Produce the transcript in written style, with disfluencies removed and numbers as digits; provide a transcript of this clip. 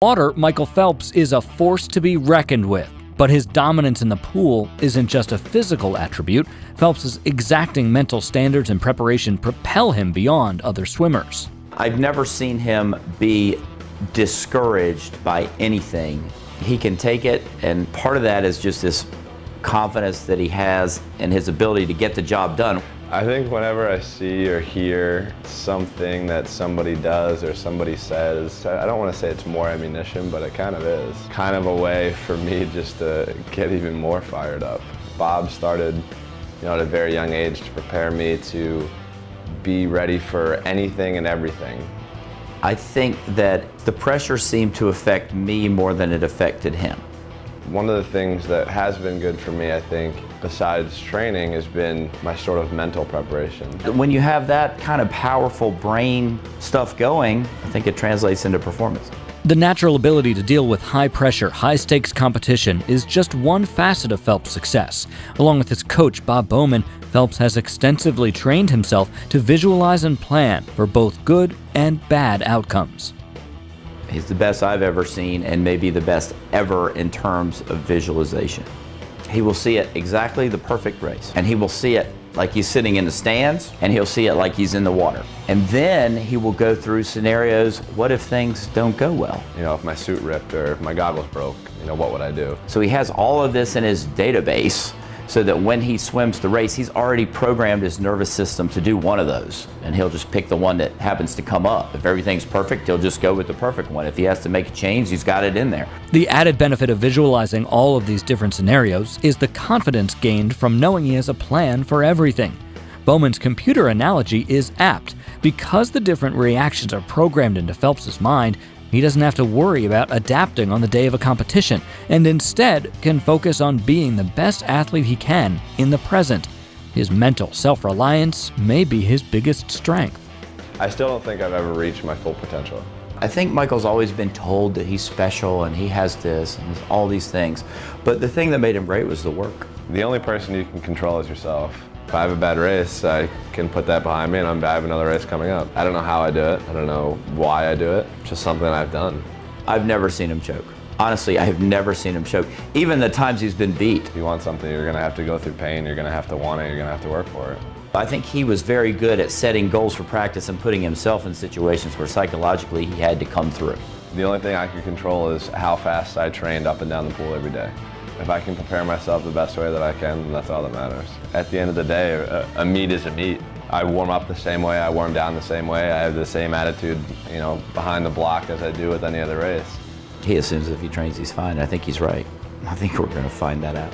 Water, Michael Phelps is a force to be reckoned with. But his dominance in the pool isn't just a physical attribute. Phelps's exacting mental standards and preparation propel him beyond other swimmers. I've never seen him be discouraged by anything. He can take it, and part of that is just this confidence that he has in his ability to get the job done. I think whenever I see or hear something that somebody does or somebody says, I don't want to say it's more ammunition, but it kind of is. Kind of a way for me just to get even more fired up. Bob started, at a very young age to prepare me to be ready for anything and everything. I think that the pressure seemed to affect me more than it affected him. One of the things that has been good for me, I think, besides training, has been my sort of mental preparation. When you have that kind of powerful brain stuff going, I think it translates into performance. The natural ability to deal with high-pressure, high-stakes competition is just one facet of Phelps' success. Along with his coach, Bob Bowman, Phelps has extensively trained himself to visualize and plan for both good and bad outcomes. He's the best I've ever seen, and maybe the best ever in terms of visualization. He will see it exactly the perfect race, and he will see it like he's sitting in the stands, and he'll see it like he's in the water. And then he will go through scenarios, what if things don't go well? If my suit ripped or if my goggles broke, what would I do? So he has all of this in his database, so that when he swims the race, he's already programmed his nervous system to do one of those, and he'll just pick the one that happens to come up. If everything's perfect, he'll just go with the perfect one. If he has to make a change, he's got it in there. The added benefit of visualizing all of these different scenarios is the confidence gained from knowing he has a plan for everything. Bowman's computer analogy is apt. Because the different reactions are programmed into Phelps's mind, he doesn't have to worry about adapting on the day of a competition, and instead can focus on being the best athlete he can in the present. His mental self-reliance may be his biggest strength. I still don't think I've ever reached my full potential. I think Michael's always been told that he's special and he has this and all these things, but the thing that made him great was the work. The only person you can control is yourself. If I have a bad race, I can put that behind me and I have another race coming up. I don't know how I do it. I don't know why I do it. It's just something I've done. I've never seen him choke. Honestly, I have never seen him choke. Even the times he's been beat. If you want something, you're gonna have to go through pain. You're gonna have to want it. You're gonna have to work for it. I think he was very good at setting goals for practice and putting himself in situations where psychologically he had to come through. The only thing I can control is how fast I trained up and down the pool every day. If I can prepare myself the best way that I can, then that's all that matters. At the end of the day, a meet is a meet. I warm up the same way, I warm down the same way, I have the same attitude, behind the block as I do with any other race. He assumes if he trains, he's fine. I think he's right. I think we're going to find that out.